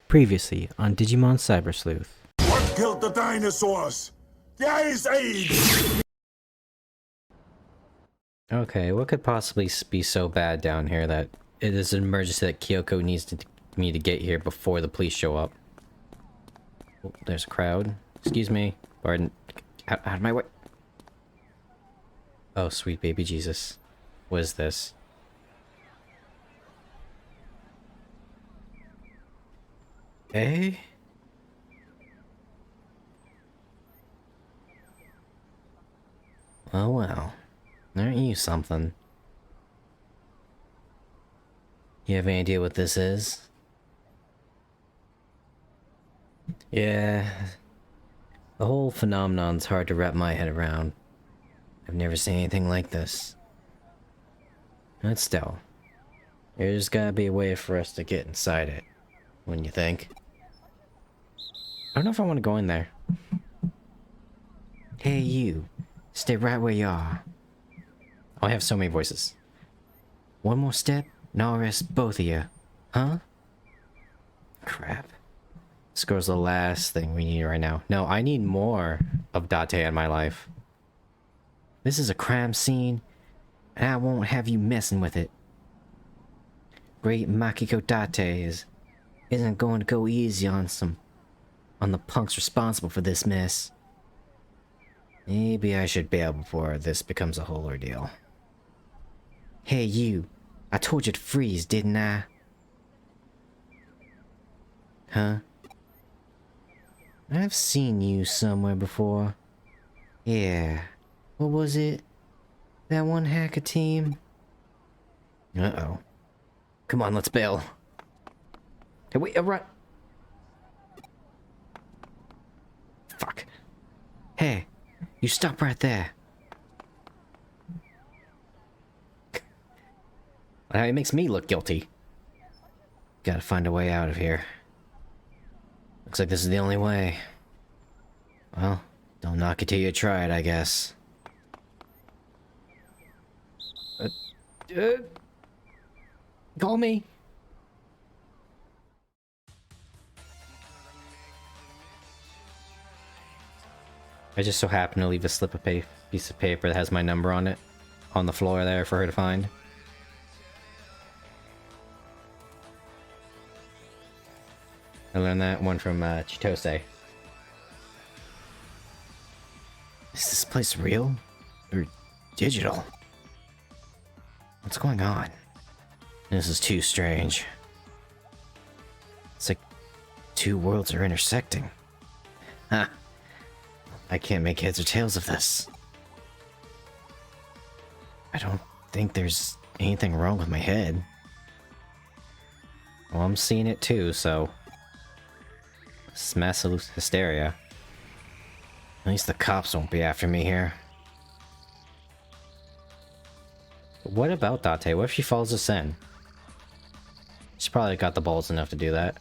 Previously on Digimon Cyber Sleuth. What killed the dinosaurs? The Ice Age! Okay, what could possibly be so bad down here that it is an emergency that Kyoko needs me to get here before the police show up? Oh, there's a crowd. Excuse me. Pardon. Out of my way. Oh, sweet baby Jesus. What is this? Eh? Oh well. Aren't you something? You have any idea what this is? Yeah. The whole phenomenon's hard to wrap my head around. I've never seen anything like this. But still, there's gotta be a way for us to get inside it. Wouldn't you think? I don't know if I want to go in there. Hey you, stay right where you are. Oh, I have so many voices. One more step, and I'll arrest both of you. Huh? Crap. This girl's the last thing we need right now. No, I need more of Date in my life. This is a crime scene, and I won't have you messing with it. Great Makiko Date isn't going to go easy on the punks responsible for this mess. Maybe I should bail before this becomes a whole ordeal. Hey you, I told you to freeze, didn't I? Huh? I've seen you somewhere before. Yeah. What was it? That one hacker team? Uh-oh. Come on, let's bail. Hey, wait, run! Fuck. Hey, you stop right there. It makes me look guilty. Gotta find a way out of here. Looks like this is the only way. Well, don't knock it till you try it, I guess. Call me. I just so happen to leave a slip of piece of paper that has my number on it on the floor there for her to find. I learned that one from Chitose. Is this place real? Or digital? What's going on? This is too strange. It's like two worlds are intersecting. Huh. I can't make heads or tails of this. I don't think there's anything wrong with my head. Well, I'm seeing it too, so... It's mass hysteria. At least the cops won't be after me here. What about Date? What if she follows us in? She's probably got the balls enough to do that.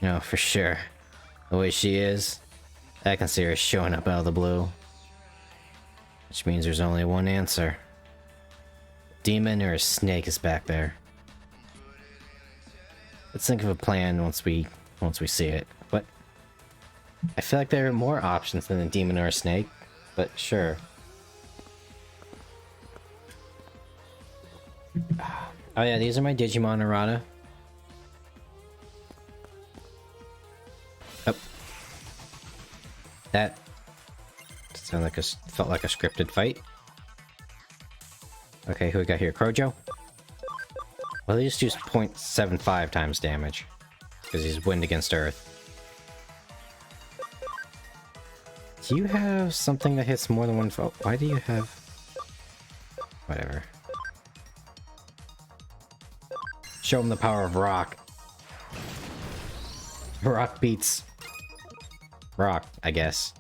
No, for sure. The way she is, I can see her showing up out of the blue. Which means there's only one answer. Demon or a snake is back there. Let's think of a plan once we see it. But I feel like there are more options than a demon or a snake, but sure. Oh yeah, these are my Digimon errata. Oh. That felt like a scripted fight. Okay, who we got here? Krojo? Well, he just used 0.75 times damage. Because he's wind against earth. Do you have something that hits more than one foe? Why do you have... Whatever. Show him the power of rock. Rock beats rock, I guess.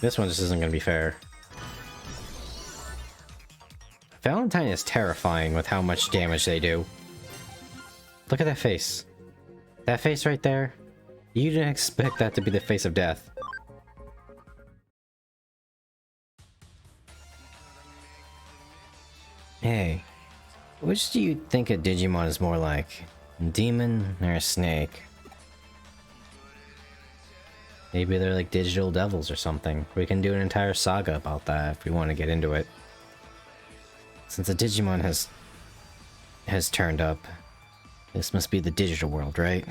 This one just isn't gonna be fair. Valentine is terrifying with how much damage they do. Look at that face. That face right there. You didn't expect that to be the face of death. Hey, Which do you think a Digimon is more like? A demon or a snake? Maybe they're like digital devils or something. We can do an entire saga about that if we want to get into it. Since a Digimon has turned up, this must be the digital world, right?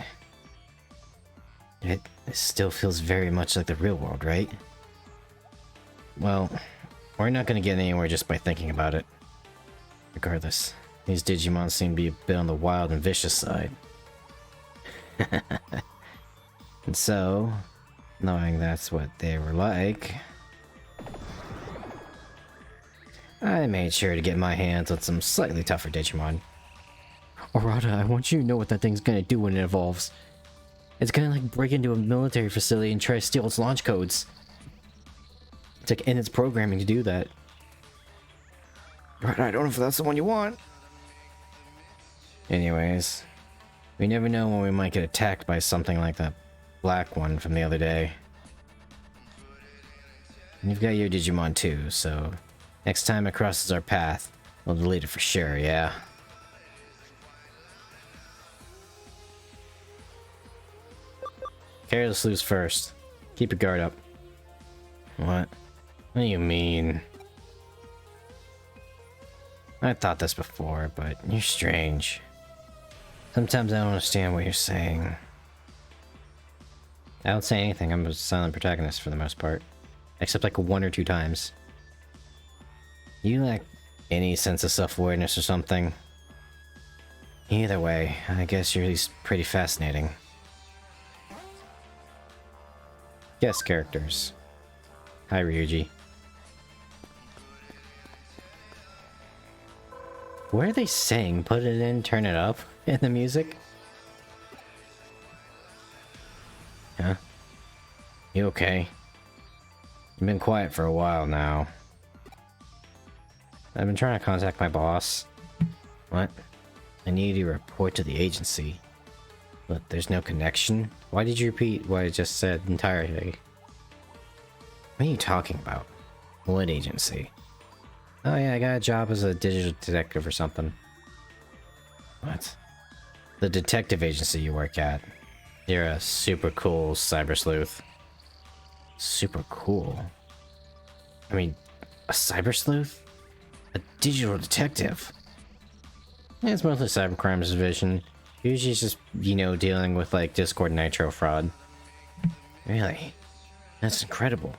It still feels very much like the real world, right? Well, we're not gonna get anywhere just by thinking about it. Regardless, these Digimon seem to be a bit on the wild and vicious side. And so, knowing that's what they were like, I made sure to get my hands on some slightly tougher Digimon. Arata, I want you to know what that thing's gonna do when it evolves. It's gonna like break into a military facility and try to steal its launch codes. It's like in its programming to do that. Right, I don't know if that's the one you want. Anyways, we never know when we might get attacked by something like that black one from the other day. And you've got your Digimon too, so next time it crosses our path, we'll delete it for sure, yeah? Carry the sleuths first. Keep your guard up. What? What do you mean? I thought this before, but you're strange. Sometimes I don't understand what you're saying. I don't say anything, I'm a silent protagonist for the most part. Except like 1 or 2 times. You lack any sense of self-awareness or something? Either way, I guess you're at least pretty fascinating. Guest characters. Hi, Ryuji. What are they saying? Put it in, turn it up in the music? Huh? You okay? You've been quiet for a while now. I've been trying to contact my boss. What? I need you to report to the agency. But there's no connection? Why did you repeat what I just said entirely? What are you talking about? What agency? Oh yeah, I got a job as a digital detective or something. What? The detective agency you work at. You're a super cool cyber sleuth. Super cool? I mean, a cyber sleuth? A digital detective? Yeah, it's mostly cybercrimes division. Usually it's just, you know, dealing with like Discord Nitro fraud. Really? That's incredible.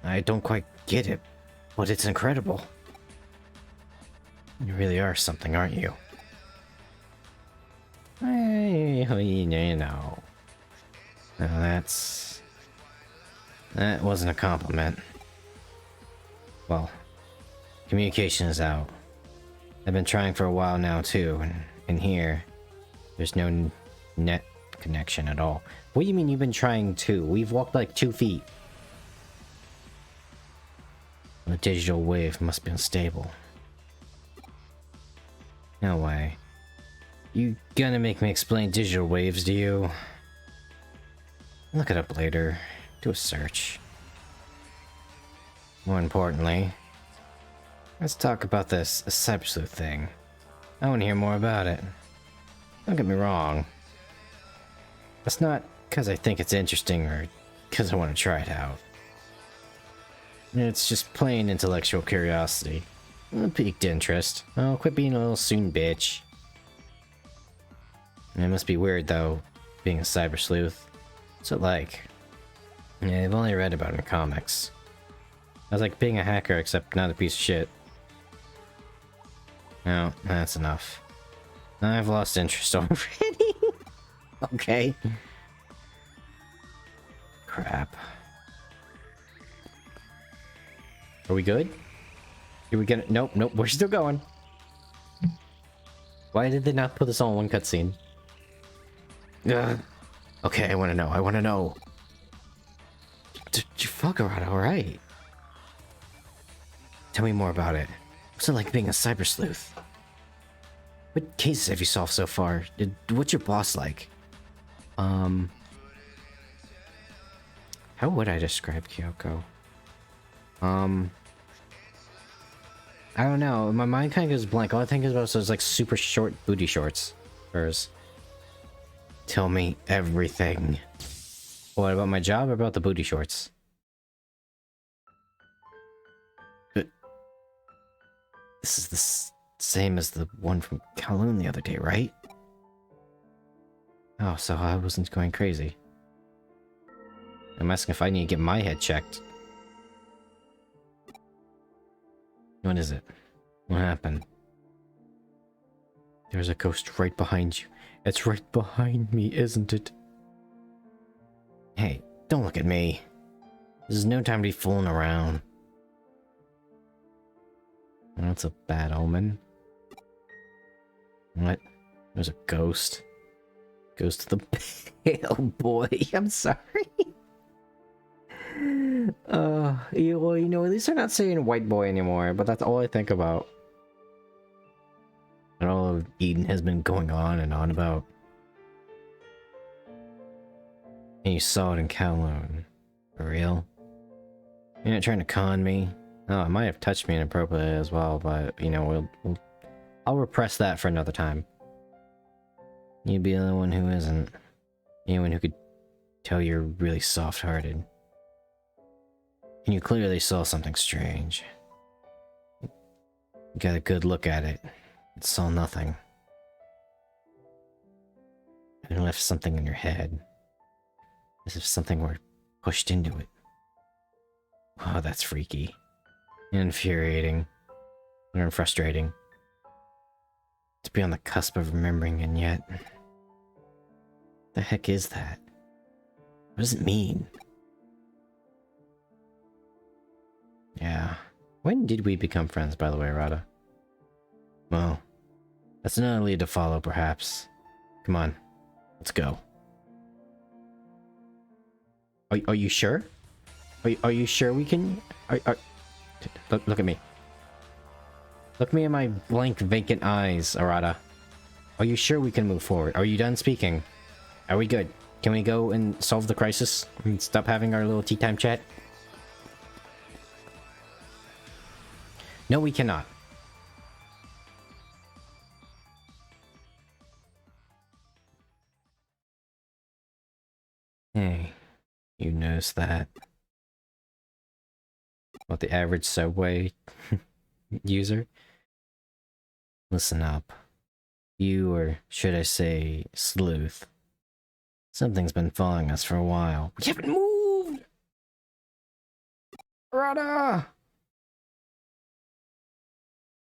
I don't quite get it, but it's incredible. You really are something, aren't you? You know. Now that wasn't a compliment. Well, communication is out. I've been trying for a while now too, and in here, there's no net connection at all. What do you mean you've been trying too? We've walked like 2 feet. The digital wave must be unstable. No way. You gonna make me explain digital waves, do you? Look it up later. Do a search. More importantly, let's talk about this cyber sleuth thing. I want to hear more about it. Don't get me wrong. It's not because I think it's interesting or because I want to try it out. It's just plain intellectual curiosity. A piqued interest. Oh, quit being a little soon, bitch. It must be weird, though, being a cyber sleuth. What's it like? Yeah, I've only read about it in comics. I was like being a hacker, except not a piece of shit. No, that's enough. I've lost interest already. Okay. Crap. Are we good? Are we gonna? Nope, nope, we're still going. Why did they not put this all in one cutscene? Ugh. Okay, I wanna know, Fuck around, alright. Tell me more about it. What's it like being a cyber sleuth? What cases have you solved so far? What's your boss like? How would I describe Kyoko? I don't know. My mind kind of goes blank. All I think about is those like super short booty shorts. Hers. Tell me everything. What about my job or about the booty shorts? But this is the same as the one from Kowloon the other day, right? Oh, so I wasn't going crazy. I'm asking if I need to get my head checked. What is it? What happened? There's a ghost right behind you. It's right behind me, isn't it? Hey, don't look at me. This is no time to be fooling around. That's a bad omen. What? There's a ghost. Ghost of the pale boy. I'm sorry. Well, you know, at least they're not saying white boy anymore, but that's all I think about. And all of Eden has been going on and on about. And you saw it in Kowloon. For real? You're not trying to con me? Oh, it might have touched me inappropriately as well, but, you know, I'll repress that for another time. You'd be the only one who isn't. Anyone who could tell you're really soft-hearted. And you clearly saw something strange. You got a good look at it. It saw nothing. And it left something in your head. As if something were pushed into it. Oh, that's freaky. Infuriating. And frustrating. To be on the cusp of remembering and yet... The heck is that? What does it mean? Yeah. When did we become friends, by the way, Rada? Well, that's another lead to follow, perhaps. Come on. Let's go. Are you sure? Are you sure we can... Look at me. Look me in my blank, vacant eyes, Arata. Are you sure we can move forward? Are you done speaking? Are we good? Can we go and solve the crisis? And stop having our little tea time chat? No, we cannot. Hey, you noticed that? What, the average subway user? Listen up. You, or should I say, Sleuth. Something's been following us for a while. We haven't moved! Rada!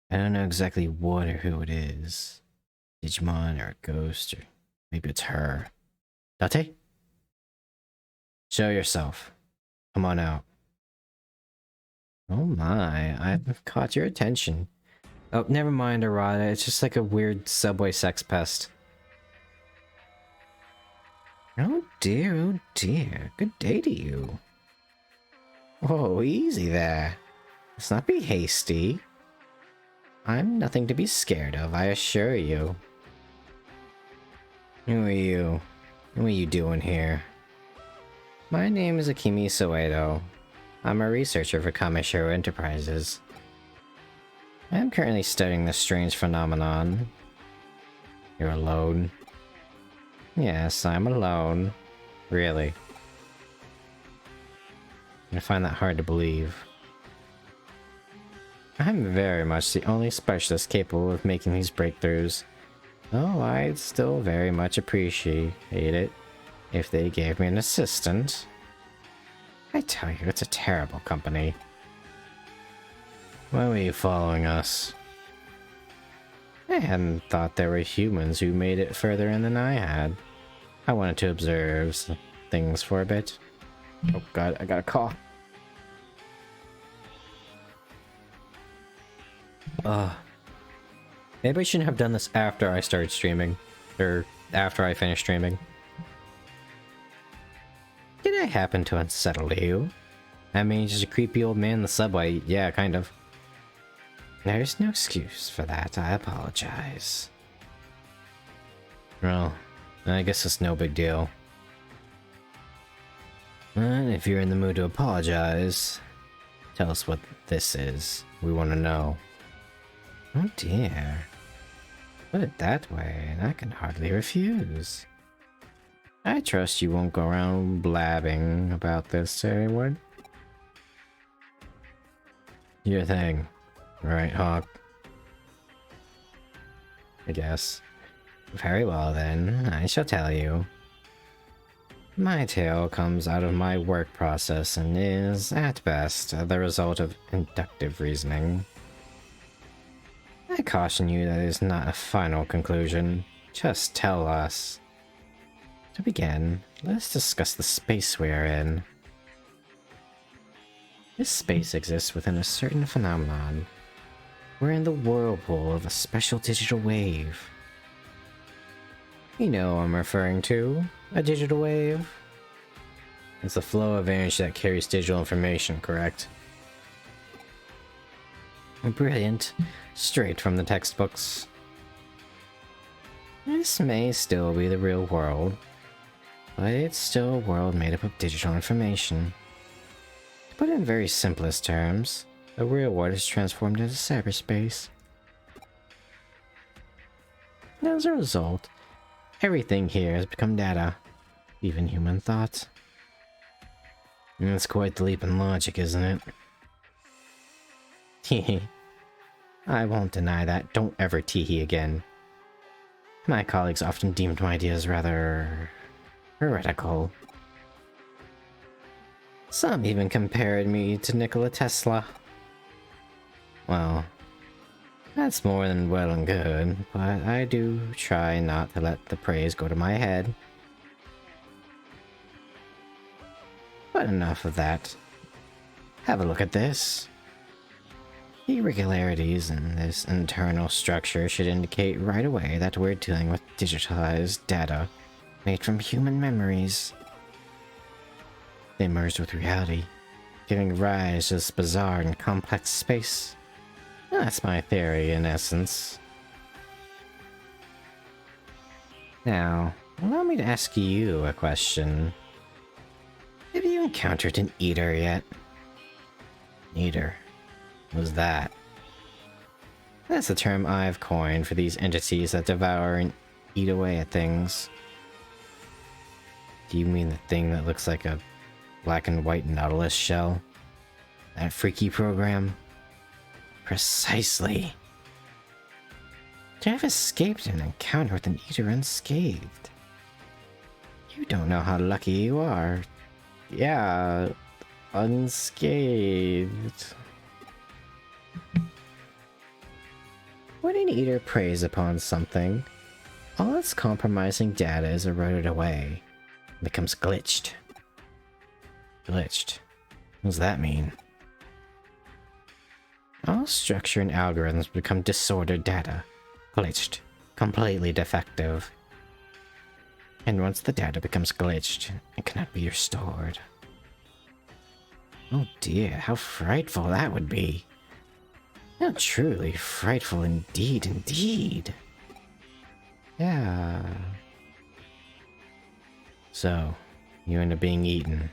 I don't know exactly what or who it is. Digimon or a ghost, or maybe it's her. Date? Show yourself. Come on out. Oh my, I've caught your attention. Oh, never mind, Arata. It's just like a weird subway sex pest. Oh dear, good day to you. Whoa, easy there. Let's not be hasty. I'm nothing to be scared of, I assure you. Who are you? What are you doing here? My name is Akimi Soedo. I'm a researcher for Kameshiro Enterprises. I'm currently studying this strange phenomenon. You're alone? Yes, I'm alone. Really. I find that hard to believe. I'm very much the only specialist capable of making these breakthroughs. Oh, I'd still very much appreciate it if they gave me an assistant. I tell you, it's a terrible company. Why were you following us? I hadn't thought there were humans who made it further in than I had. I wanted to observe things for a bit. Oh god, I got a call. Maybe I shouldn't have done this after I started streaming. Or after I finished streaming. Did I happen to unsettle you? I mean, just a creepy old man in the subway. Yeah, kind of. There's no excuse for that. I apologize. Well, I guess it's no big deal. But if you're in the mood to apologize, tell us what this is. We want to know. Oh dear. Put it that way, and I can hardly refuse. I trust you won't go around blabbing about this to anyone. Your thing. Right, Hawk? I guess. Very well then, I shall tell you. My tale comes out of my work process and is, at best, the result of inductive reasoning. I caution you that it is not a final conclusion. Just tell us. To begin, let's discuss the space we are in. This space exists within a certain phenomenon. We're in the whirlpool of a special digital wave. You know what I'm referring to? A digital wave? It's a flow of energy that carries digital information, correct? Brilliant. Straight from the textbooks. This may still be the real world, but it's still a world made up of digital information. To put it in very simplest terms, the real world is transformed into cyberspace. As a result, everything here has become data, even human thought. And it's quite the leap in logic, isn't it? Teehee. I won't deny that. Don't ever teehee again. My colleagues often deemed my ideas rather heretical. Some even compared me to Nikola Tesla. Well, that's more than well and good, but I do try not to let the praise go to my head. But enough of that. Have a look at this. The irregularities in this internal structure should indicate right away that we're dealing with digitalized data made from human memories. They merged with reality, giving rise to this bizarre and complex space. That's my theory, in essence. Now, allow me to ask you a question. Have you encountered an eater yet? Eater. What's that? That's the term I've coined for these entities that devour and eat away at things. Do you mean the thing that looks like a black and white Nautilus shell? That freaky program? Precisely. To have escaped an encounter with an eater unscathed. You don't know how lucky you are. Yeah, unscathed. When an eater preys upon something, all its compromising data is eroded away, and becomes glitched. Glitched? What does that mean? All structure and algorithms become disordered data, glitched, completely defective. And once the data becomes glitched, it cannot be restored. Oh dear, how frightful that would be. How truly frightful indeed, indeed. Yeah. So, you end up being eaten.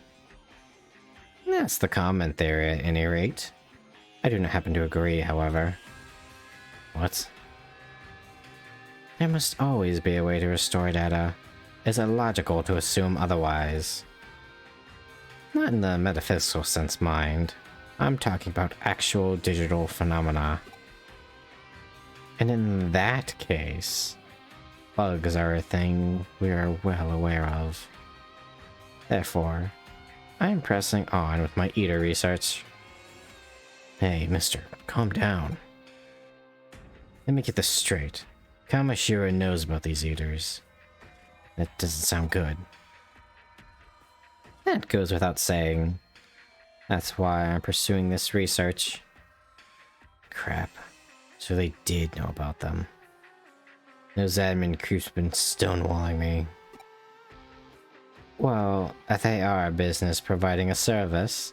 That's the common theory at any rate. I do not happen to agree, however. What? There must always be a way to restore data. Is it logical to assume otherwise? Not in the metaphysical sense, mind. I'm talking about actual digital phenomena. And in that case, bugs are a thing we are well aware of. Therefore, I am pressing on with my eater research. Hey, mister, calm down. Let me get this straight. Kamashiro knows about these eaters. That doesn't sound good. That goes without saying. That's why I'm pursuing this research. Crap. So they did know about them. Those admin creeps been stonewalling me. Well, if they are a business providing a service,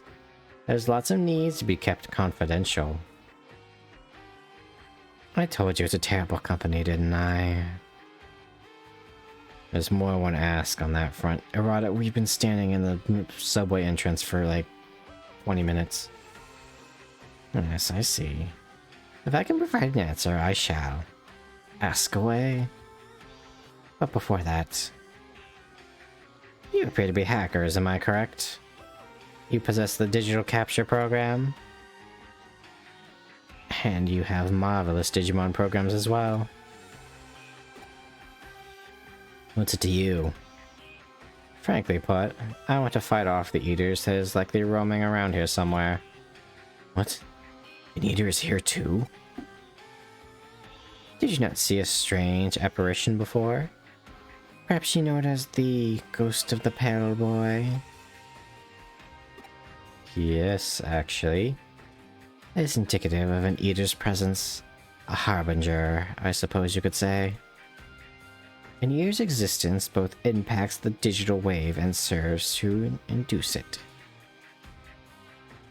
there's lots of needs to be kept confidential. I told you it's a terrible company, didn't I? There's more I want to ask on that front. Errata, we've been standing in the subway entrance for like 20 minutes. Yes, I see. If I can provide an answer, I shall. Ask away. But before that, you appear to be hackers, am I correct? You possess the digital capture program. And you have marvelous Digimon programs as well. What's it to you? Frankly put, I want to fight off the Eaters that is likely roaming around here somewhere. What? An Eater is here too? Did you not see a strange apparition before? Perhaps you know it as the ghost of the pale boy? Yes, actually. It is indicative of an Eater's presence. A harbinger, I suppose you could say. An Eater's existence both impacts the digital wave and serves to induce it.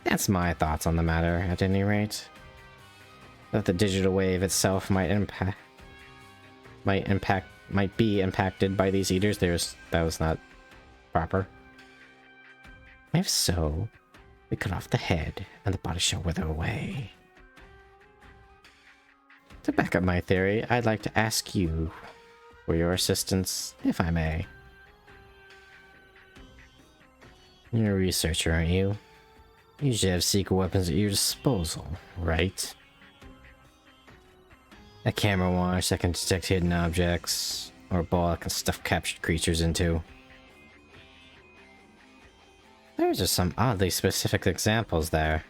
That's my thoughts on the matter, at any rate. That the digital wave itself might be impacted by these Eaters. That was not proper. If so, we cut off the head and the body shall wither away. To back up my theory, I'd like to ask you for your assistance, if I may. You're a researcher, aren't you? You usually have secret weapons at your disposal, right? A camera watch that can detect hidden objects, or a ball that can stuff captured creatures into. Those are some oddly specific examples there.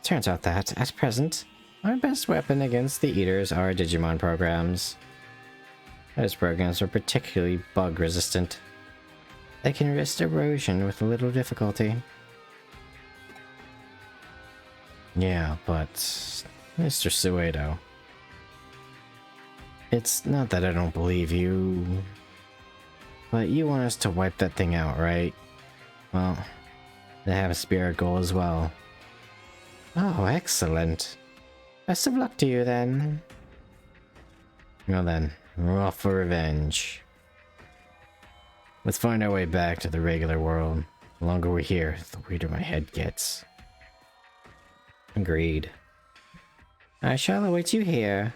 Turns out that, at present, our best weapon against the Eaters are Digimon programs. Those programs are particularly bug resistant. They can resist erosion with little difficulty. Yeah, but Mr. Suedo, it's not that I don't believe you, but you want us to wipe that thing out, right? Well, that happens to be our goal as well. Oh, excellent. Best of luck to you, then. Well then, we're off for revenge. Let's find our way back to the regular world. The longer we're here, the weirder my head gets. Agreed. I shall await you here.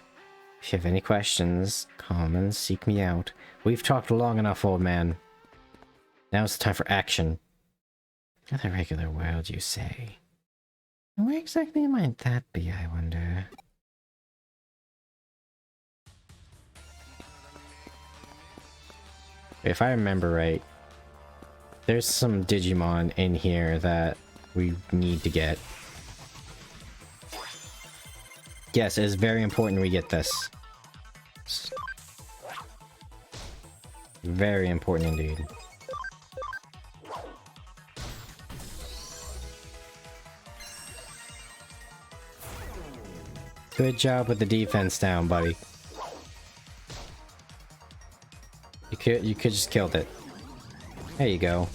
If you have any questions, come and seek me out. We've talked long enough, old man. Now it's time for action. The regular world, you say? Where exactly might that be, I wonder? If I remember right, there's some Digimon in here that we need to get. Yes, it is very important we get this. Very important indeed. Good job with the defense down, buddy. You could just killed it. There you go.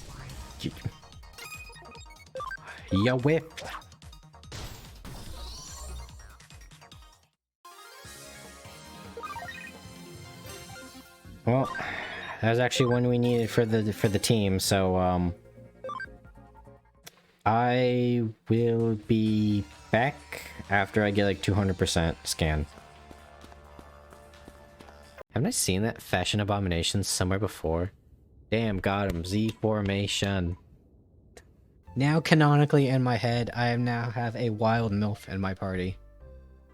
You whipped. Well, that was actually one we needed for the team, so I will be back after I get like 200% scan. Haven't I seen that fashion abomination somewhere before? Damn, got him. Z formation. Now canonically in my head, I now have a wild MILF in my party.